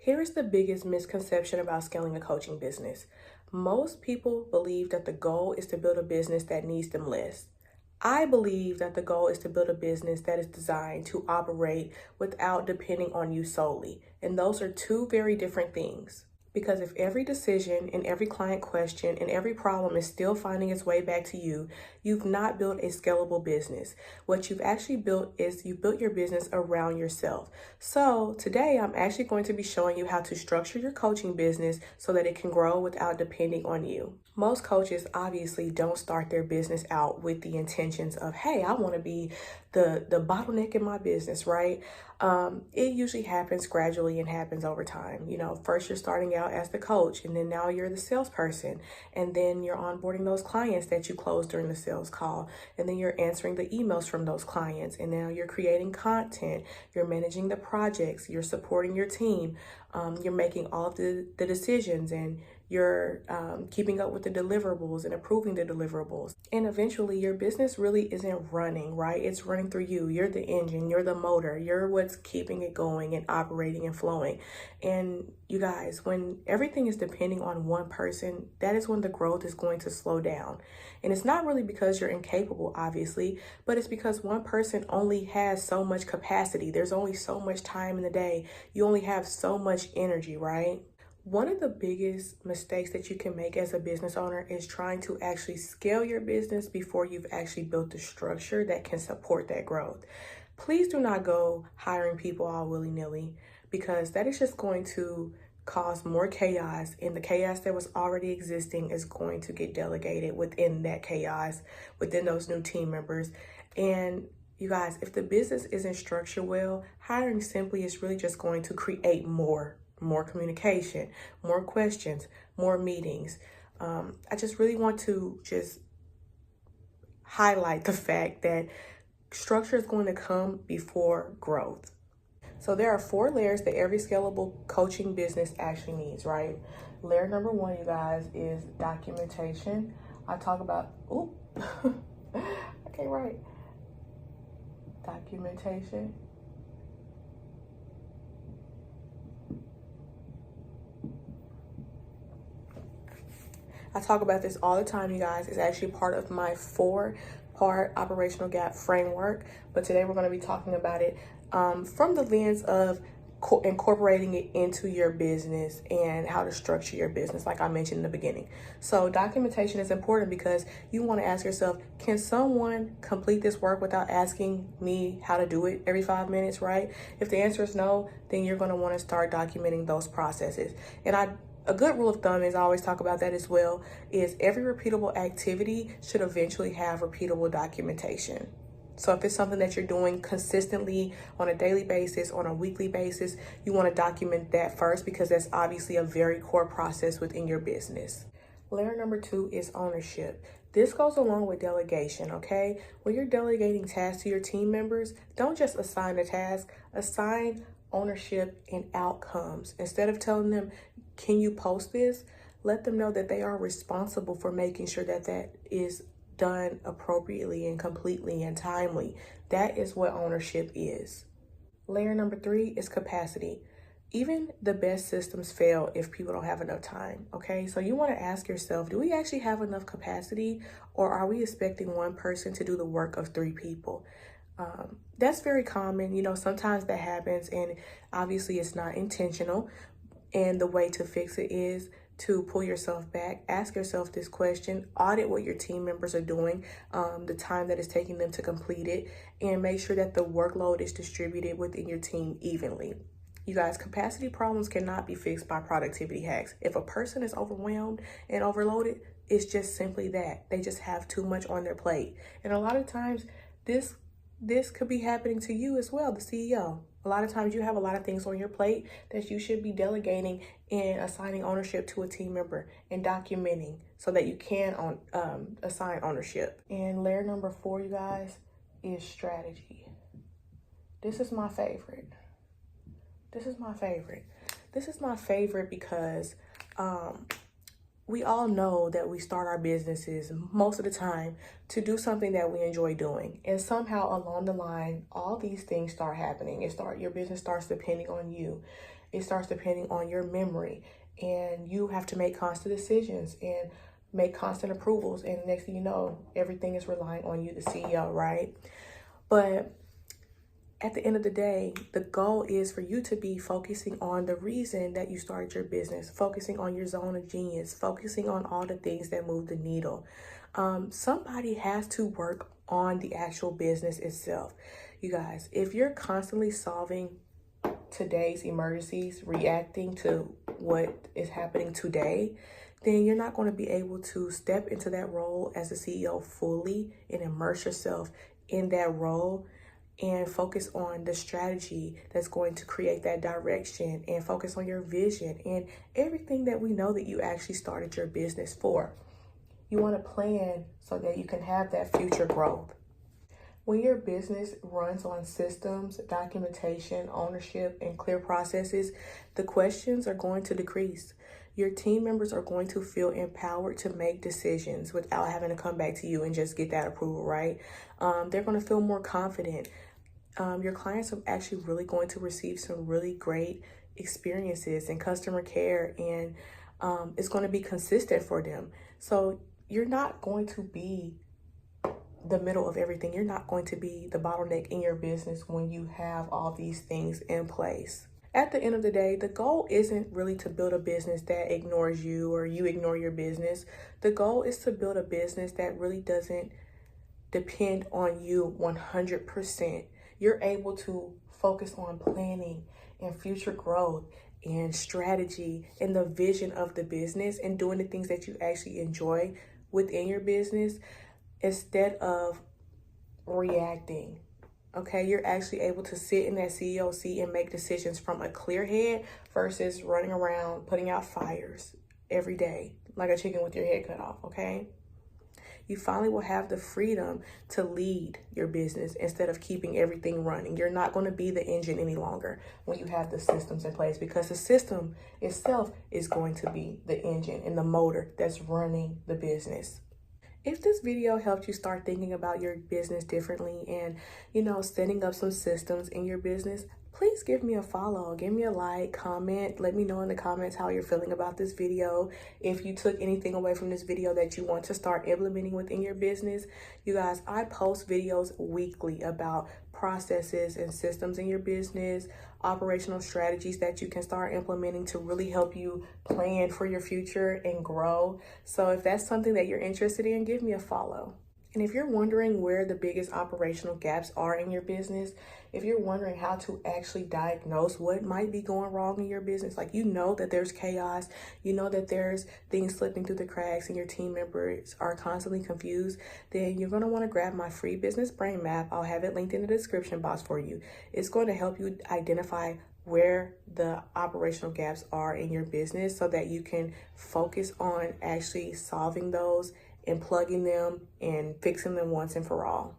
Here is the biggest misconception about scaling a coaching business. Most people believe that the goal is to build a business that needs them less. I believe that the goal is to build a business that is designed to operate without depending on you solely. And those are two very different things. Because if every decision and every client question and every problem is still finding its way back to you, you've not built a scalable business. What you've actually built is you've built your business around yourself. So today I'm actually going to be showing you how to structure your coaching business so that it can grow without depending on you. Most coaches obviously don't start their business out with the intentions of, hey, I want to be the bottleneck in my business, right? It usually happens gradually and happens over time. First you're starting out as the coach, and then now you're the salesperson, and then you're onboarding those clients that you closed during the sales call, and then you're answering the emails from those clients, and now you're creating content, you're managing the projects, you're supporting your team, you're making all of the decisions, and you're keeping up with the deliverables and approving the deliverables. And eventually your business really isn't running, right? It's running through you. You're the engine, you're the motor, you're what's keeping it going and operating and flowing. And you guys, when everything is depending on one person, that is when the growth is going to slow down. And it's not really because you're incapable, obviously, but it's because one person only has so much capacity. There's only so much time in the day. You only have so much energy, right? One of the biggest mistakes that you can make as a business owner is trying to actually scale your business before you've actually built the structure that can support that growth. Please do not go hiring people all willy-nilly, because that is just going to cause more chaos, and the chaos that was already existing is going to get delegated within that chaos, within those new team members. And you guys, if the business isn't structured well, hiring simply is really just going to create more communication, more questions, more meetings. I just really want to just highlight the fact that structure is going to come before growth. So there are 4 layers that every scalable coaching business actually needs, right? Layer number 1, you guys, is documentation. I talk about, I can't write. Documentation. I talk about this all the time, you guys. It's actually part of my 4-part operational gap framework. But today we're going to be talking about it from the lens of incorporating it into your business and how to structure your business, like I mentioned in the beginning. So documentation is important because you want to ask yourself, can someone complete this work without asking me how to do it every 5 minutes, right? If the answer is no, then you're going to want to start documenting those processes. And a good rule of thumb is, I always talk about that as well, is every repeatable activity should eventually have repeatable documentation. So if it's something that you're doing consistently on a daily basis, on a weekly basis, you want to document that first, because that's obviously a very core process within your business. Layer number 2 is ownership. This goes along with delegation, okay? When you're delegating tasks to your team members, don't just assign a task, assign ownership and outcomes. Instead of telling them, can you post this? Let them know that they are responsible for making sure that that is done appropriately and completely and timely. That is what ownership is. Layer number 3 is capacity. Even the best systems fail if people don't have enough time, okay? So you want to ask yourself, do we actually have enough capacity, or are we expecting one person to do the work of 3 people? That's very common. Sometimes that happens, and obviously it's not intentional. And the way to fix it is to pull yourself back, ask yourself this question, audit what your team members are doing, the time that it's taking them to complete it, and make sure that the workload is distributed within your team evenly. You guys, capacity problems cannot be fixed by productivity hacks. If a person is overwhelmed and overloaded, it's just simply that. They just have too much on their plate. And a lot of times, this could be happening to you as well, the CEO. A lot of times you have a lot of things on your plate that you should be delegating and assigning ownership to a team member and documenting so that you can assign ownership. And layer number 4, you guys, is strategy. This is my favorite. This is my favorite because we all know that we start our businesses most of the time to do something that we enjoy doing. And somehow along the line, all these things start happening. Your business starts depending on you. It starts depending on your memory, and you have to make constant decisions and make constant approvals. And next thing you know, everything is relying on you, the CEO, right? But at the end of the day, the goal is for you to be focusing on the reason that you started your business, focusing on your zone of genius, focusing on all the things that move the needle. Somebody has to work on the actual business itself. You guys, if you're constantly solving today's emergencies, reacting to what is happening today, then you're not going to be able to step into that role as a CEO fully and immerse yourself in that role and focus on the strategy that's going to create that direction, and focus on your vision and everything that we know that you actually started your business for. You want to plan so that you can have that future growth. When your business runs on systems, documentation, ownership, and clear processes, the questions are going to decrease. Your team members are going to feel empowered to make decisions without having to come back to you and just get that approval, right? They're going to feel more confident. Your clients are actually really going to receive some really great experiences and customer care, and it's going to be consistent for them. So you're not going to be the middle of everything. You're not going to be the bottleneck in your business when you have all these things in place. At the end of the day, the goal isn't really to build a business that ignores you or you ignore your business. The goal is to build a business that really doesn't depend on you 100%. You're able to focus on planning and future growth and strategy and the vision of the business and doing the things that you actually enjoy within your business instead of reacting. Okay, you're actually able to sit in that CEO seat and make decisions from a clear head versus running around putting out fires every day like a chicken with your head cut off, okay? You finally will have the freedom to lead your business instead of keeping everything running. You're not going to be the engine any longer when you have the systems in place, because the system itself is going to be the engine and the motor that's running the business. If this video helped you start thinking about your business differently and, setting up some systems in your business, please give me a follow, give me a like, comment, let me know in the comments how you're feeling about this video. If you took anything away from this video that you want to start implementing within your business. You guys, I post videos weekly about processes and systems in your business, operational strategies that you can start implementing to really help you plan for your future and grow. So if that's something that you're interested in, give me a follow. And if you're wondering where the biggest operational gaps are in your business, if you're wondering how to actually diagnose what might be going wrong in your business, like that there's chaos, that there's things slipping through the cracks and your team members are constantly confused, then you're going to want to grab my free business brain map. I'll have it linked in the description box for you. It's going to help you identify where the operational gaps are in your business so that you can focus on actually solving those and plugging them and fixing them once and for all.